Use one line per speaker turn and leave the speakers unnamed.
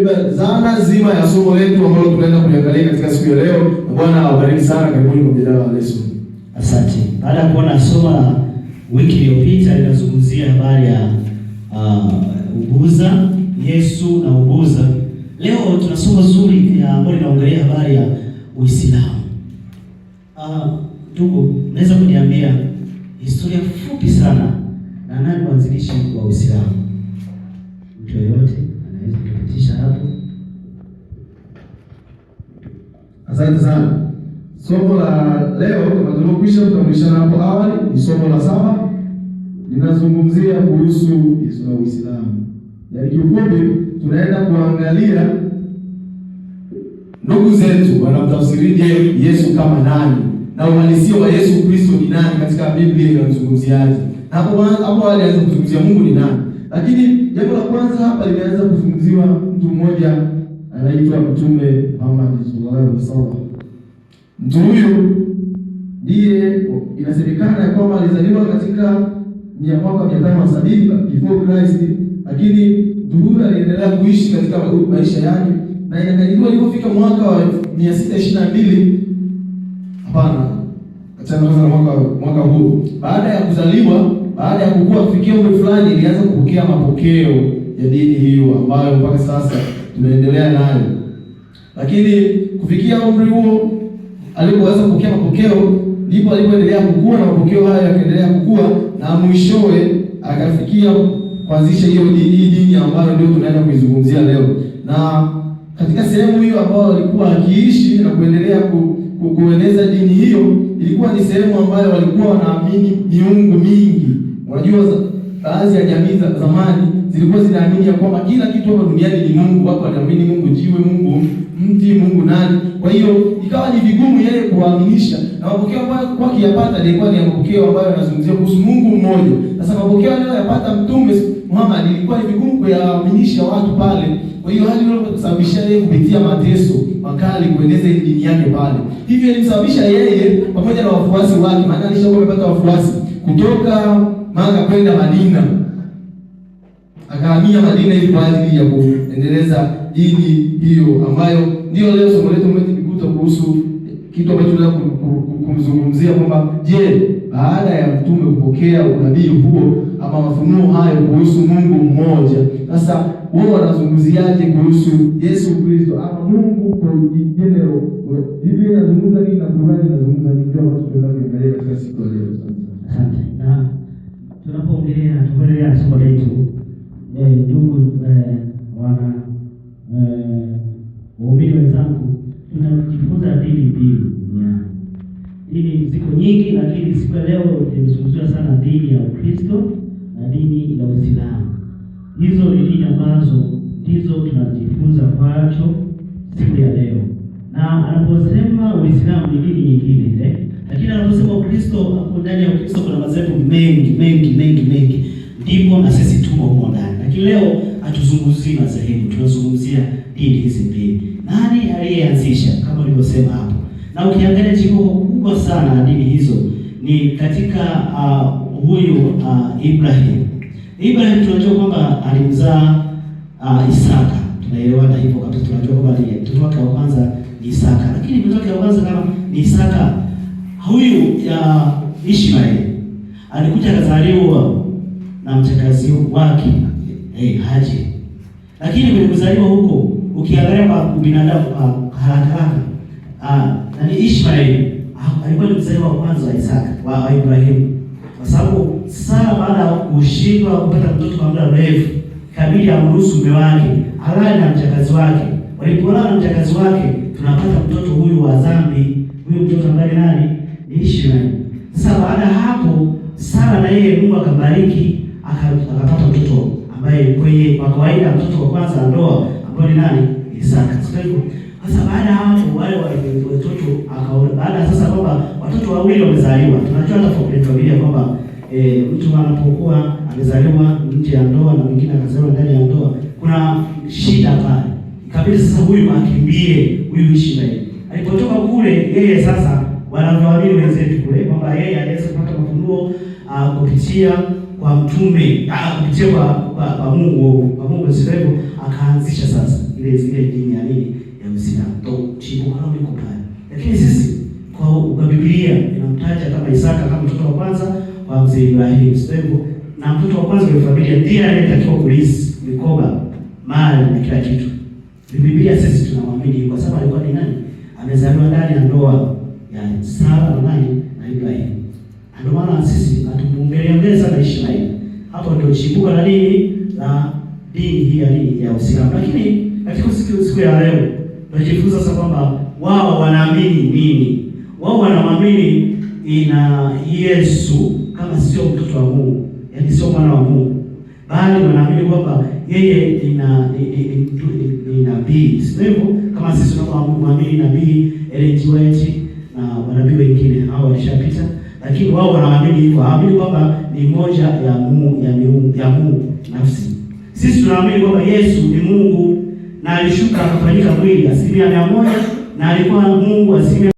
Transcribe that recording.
Zana zima ya somo letu ambalo tunaenda kuliangalia katika siku ya leo. Bwana awabariki sana, karibuni kwa mjadala wa lesson.
Asante. Baada ya kuona somo la wiki iliyopita linazungumzia habari ya ubuza, Yesu na ubuza. Leo tuna somo zuri ambalo linaongelea habari ya Uislamu. Ndugu, naweza kuniambia historia fupi sana na nani mwanzilishi wa Uislamu? Mtu yoyote anaweza kupitisha hapo.
Asante sana. Somo la leo kama tulivyokwisha kutambulishana hapo awali ni somo la 7. Linazungumzia kuhusu Yesu na Uislamu. Yaani kiufupi tunaenda kuangalia ndugu zetu wanamtafsirije Yesu kama nani na uhalisia wa Yesu Kristo ni nani katika Biblia inazungumziaje. Hapo awali alianza kuzungumzia Mungu ni nani. Lakini jambo la kwanza hapa limeanza kuzungumziwa mtu mmoja anaitwa Mtume Muhammad sallallahu alaihi wasallam. Mtu huyu ndiye inasemekana kwamba alizaliwa katika mwaka 570 before Christ, lakini mtu huyu aliendelea kuishi katika maisha yake na inakadiriwa alipofika mwaka wa 622 mwaka huu baada ya kuzaliwa, baada ya kukua kufikia umri fulani, ilianza kupokea mapokeo ya dini hiyo ambayo mpaka sasa tunaendelea nayo. Lakini kufikia umri huo alipoweza kupokea mapokeo, ndipo alipoendelea kukua na mapokeo haya yakaendelea kukua na mwishowe akafikia kuanzisha hiyo dini ambayo ndio tunaenda kuizungumzia leo. Na katika sehemu hiyo ambayo alikuwa akiishi na kuendelea kueneza dini hiyo, ilikuwa ni sehemu ambayo walikuwa wanaamini miungu mingi. Unajua baadhi ya jamii za zamani zilikuwa zinaamini ya kwamba kila kitu hapa duniani ni Mungu. Watu wanaamini Mungu jiwe, Mungu mti, Mungu nani. Kwa hiyo ikawa ni vigumu yeye kuaminisha, na mapokeo ambayo kwa kiyapata ilikuwa ni mapokeo ambayo yanazungumzia kuhusu Mungu mmoja. Sasa mapokeo aliyopata Mtume Muhammad ilikuwa ni vigumu kuyaaminisha watu pale. Kwa hiyo hali ile kusababisha yeye kupitia mateso makali kueneza dini yake pale. Hivyo ilimsababisha yeye pamoja na wafuasi wake, maana alishakuwa amepata wafuasi kutoka Maka kwenda Madina. Akahamia Madina ili kwa ajili ya kuendeleza dini hiyo ambayo ndio leo somo letu tumejikuta kuhusu kitu ambacho tunataka kumzungumzia kwamba je, baada ya mtume kupokea unabii huo ama mafunuo hayo kuhusu Mungu mmoja, sasa wao wanazungumziaje kuhusu Yesu Kristo ama Mungu kwa general? Biblia inazungumza nini na Qur'ani inazungumza nini? Ndio ambacho tunataka kuangalia katika siku ya leo.
Asante. Na tunapoongelea somo letu ndugu wana waumini wenzangu, tunajifunza dini mbili duniani. Dini ziko nyingi, lakini siku ya leo tunazungumzia sana dini ya Ukristo na dini ya Uislamu. Hizo ni dini ambazo ndizo tunajifunza kwacho siku ya leo. Na anaposema Uislamu ni dini nyingine lakini anaposema Ukristo, hapo ndani ya Ukristo kuna madhehebu mengi. Ndipo na sisi tumo huko ndani. Lakini leo hatuzungumzii madhehebu, tunazungumzia dini hizi mbili. Nani aliyeanzisha kama nilivyosema hapo? Na ukiangalia chimbuko kubwa sana la dini hizo ni katika huyu Ibrahim. Ibrahim tunajua kwamba alimzaa Isaka. Tunaelewana hivyo kabisa, tunajua kwamba mtoto wake wa kwanza ni Isaka. Lakini mtoto wake wa kwanza kama ni Isaka, huyu Ishmaeli alikuja akazaliwa na mchakazi wake Haji. Lakini kwenye kuzaliwa huko ukiangalia kwa binadamu haraka nani Ishmaeli alikuwa ni mzaliwa wa kwanza wa Isaka wa Ibrahim. Kwa sababu Sara baada ya kushindwa kupata mtoto kwa muda mrefu, kabidi amruhusu mume wake alale na mchakazi wake. Walipolala na mchakazi wake, tunapata mtoto huyu wa dhambi. Huyu mtoto ambaye nani? Ni Ishmaeli. Sasa baada hapo Sara na yeye Mungu akambariki, akapata mtoto ambaye kwa kawaida mtoto wa kwanza ndoa ambaye ni nani? Isaka. Sasa baada hapo wale watoto baada sasa kwamba watoto wawili wamezaliwa. Tunajua hata kwa familia kwamba mtu anapokuwa amezaliwa nje ya ndoa na mwingine akazaliwa ndani ya ndoa, kuna shida pale. Ikabidi sasa huyu akimbie, huyu Ishmaeli. Alipotoka kule yeye sasa wanavyoamini wenzetu kule kwamba yeye aliweza kupata mafunuo kupitia kwa mtume, kupitia kwa Mungu, sivyo? Akaanzisha sasa ile dini ya nini ya Uislamu, ndio chimbuko lao liko pale. Lakini sisi kwa Biblia inamtaja kama Isaka kama mtoto wa kwanza wa mzee Ibrahim, sio? Na mtoto wa kwanza wa familia ndiye anayetakiwa kulisi mikoba, mali na kila kitu. Biblia sisi tunamwamini kwa sababu alikuwa ni nani? Amezaliwa ndani ya ndoa ya Sara na nani? Na Ibrahim. Ndio maana sisi hatumuongelee sana Ishmaeli. Hapo ndio chimbuko la nini? La dini hii ya nini ya Uislamu. Lakini katika siku ya leo tunajifunza sasa kwamba wao wanaamini nini? Wao wanaamini ina Yesu kama sio mtoto wa Mungu, yaani sio mwana wa Mungu, bali wanaamini kwamba yeye ni nabii, sio kama sisi tunamwamini nabii Ellen G. White na wanabii wengine hao walishapita, lakini wao wanaamini hivyo, hawaamini kwamba ni moja ya Mungu nafsi. Sisi tunaamini kwamba Yesu ni Mungu na alishuka akafanyika mwili 100% na alikuwa Mungu 100%.